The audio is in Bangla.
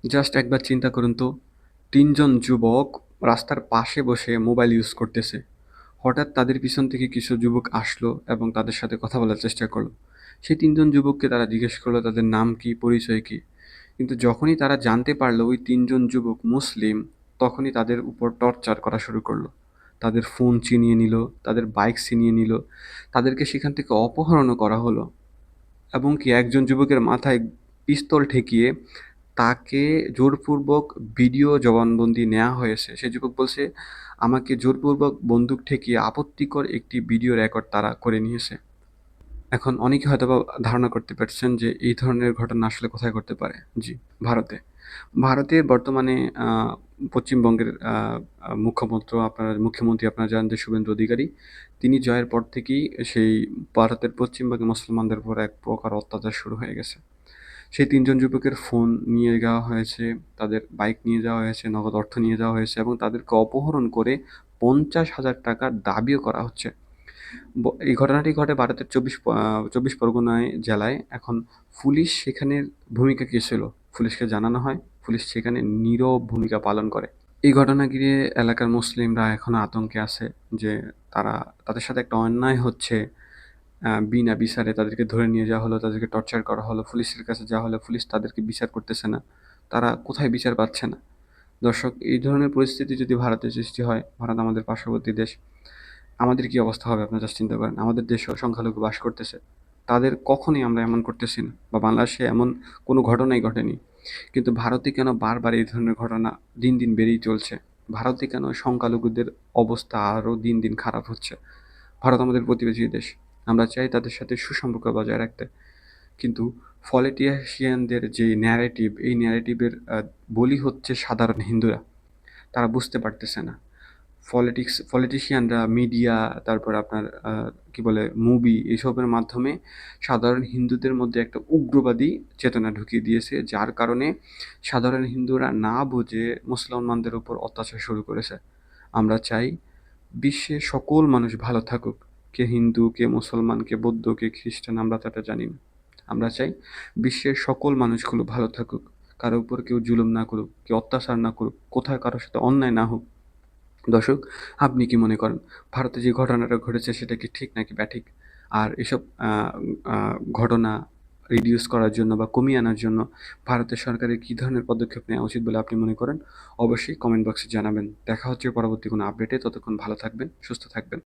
জাস্ট একবার চিন্তা করুন তো, ৩ জন যুবক রাস্তার পাশে বসে মোবাইল ইউজ করতেছে। হঠাৎ তাদের পিছন থেকে কিছু যুবক আসলো এবং তাদের সাথে কথা বলার চেষ্টা করলো। সেই ৩ জন যুবককে তারা জিজ্ঞেস করলো তাদের নাম কি, পরিচয় কি। কিন্তু যখনই তারা জানতে পারলো ওই ৩ জন যুবক মুসলিম, তখনই তাদের উপর টর্চার করা শুরু করলো। তাদের ফোন ছিনিয়ে নিল, তাদের বাইক ছিনিয়ে নিল, তাদেরকে সেখান থেকে অপহরণও করা হলো। এবং কি একজন যুবকের মাথায় পিস্তল ঠেকিয়ে তাকে জোরপূর্বক ভিডিও জবানবন্দি নেওয়া হয়েছে। সে যুবক বলছে, আমাকে জোরপূর্বক বন্দুক ঠেকিয়ে আপত্তিকর একটি ভিডিও রেকর্ড তারা করে নিয়েছে। এখন অনেকে হয়তোবা ধারণা করতে পারছেন যে এই ধরনের ঘটনা আসলে কোথায় ঘটতে পারে। জি, ভারতে। ভারতে বর্তমানে পশ্চিমবঙ্গের মুখ্যমন্ত্রী আপনারা জানেন যে শুভেন্দু অধিকারী। তিনি জয়ের পর থেকেই সেই ভারতের পশ্চিমবঙ্গে মুসলমানদের উপর এক প্রকার অত্যাচার শুরু হয়ে গেছে। সেই ৩ জন যুবকের ফোন নিয়ে যাওয়া হয়েছে, তাদের বাইক নিয়ে যাওয়া হয়েছে, নগদ অর্থ নিয়ে যাওয়া হয়েছে এবং তাদেরকে অপহরণ করে ৫০,০০০ টাকার দাবিও করা হচ্ছে। এই ঘটনাটি ঘটে ভারতের ২৪ পরগনায় জেলায়। এখন পুলিশ সেখানের ভূমিকা কী ছিল? পুলিশকে জানানো হয়, পুলিশ সেখানে নীরব ভূমিকা পালন করে। এই ঘটনা ঘিরে এলাকার মুসলিমরা এখনো আতঙ্কে আছে যে তারা তাদের সাথে একটা অন্যায় হচ্ছে। বিনা বিচারে তাদেরকে ধরে নিয়ে যাওয়া হলো, তাদেরকে টর্চার করা হলো, পুলিশের কাছে যাওয়া হলো, পুলিশ তাদেরকে বিচার করতেছে না। তারা কোথায় বিচার পাচ্ছে না? দর্শক, এই ধরনের পরিস্থিতি যদি ভারতে সৃষ্টি হয়, ভারত আমাদের পার্শ্ববর্তী দেশ, আমাদের কি অবস্থা হবে আপনারা জাস্ট চিন্তা করেন। আমাদের দেশেও সংখ্যালঘু বাস করতেছে। তাদের কখনোই আমরা এমন করতেছি না, বা বাংলাদেশে এমন কোনো ঘটনাই ঘটেনি। কিন্তু ভারতে কেন বারবার এই ধরনের ঘটনা দিন দিন বেড়েই চলছে? ভারতে কেন সংখ্যালঘুদের অবস্থা আরও দিন দিন খারাপ হচ্ছে? ভারত আমাদের প্রতিবেশী দেশ। আমরা চাই তাদের সাথে সুসম্পর্ক বজায় রাখতে। কিন্তু পলিটিশিয়ানদের যে ন্যারেটিভ, এই ন্যারেটিভের বলি হচ্ছে সাধারণ হিন্দুরা। তারা বুঝতে পারতেছে না। পলিটিশিয়ানরা, মিডিয়া, তারপর আপনার কি বলে মুভি, এসবের মাধ্যমে সাধারণ হিন্দুদের মধ্যে একটা উগ্রবাদী চেতনা ঢুকিয়ে দিয়েছে, যার কারণে সাধারণ হিন্দুরা না বুঝে মুসলমানদের উপর অত্যাচার শুরু করেছে। আমরা চাই বিশ্বের সকল মানুষ ভালো থাকুক। কে হিন্দু, কে মুসলমান, কে বৌদ্ধ, কে খ্রিস্টান, আমরা তো এটা জানি না। আমরা চাই বিশ্বের সকল মানুষগুলো ভালো থাকুক, কারো উপর কেউ জুলুম না করুক, কেউ অত্যাচার না করুক, কোথায় কারোর সাথে অন্যায় না হোক। দর্শক, আপনি কি মনে করেন ভারতে যে ঘটনাটা ঘটেছে সেটা কি ঠিক নাকি ব্যাঠিক? আর এসব ঘটনা রিডিউস করার জন্য বা কমিয়ে আনার জন্য ভারতের সরকারের কী ধরনের পদক্ষেপ নেওয়া উচিত বলে আপনি মনে করেন? অবশ্যই কমেন্ট বক্সে জানাবেন। দেখা হচ্ছে পরবর্তী কোনো আপডেটে। ততক্ষণ ভালো থাকবেন, সুস্থ থাকবেন।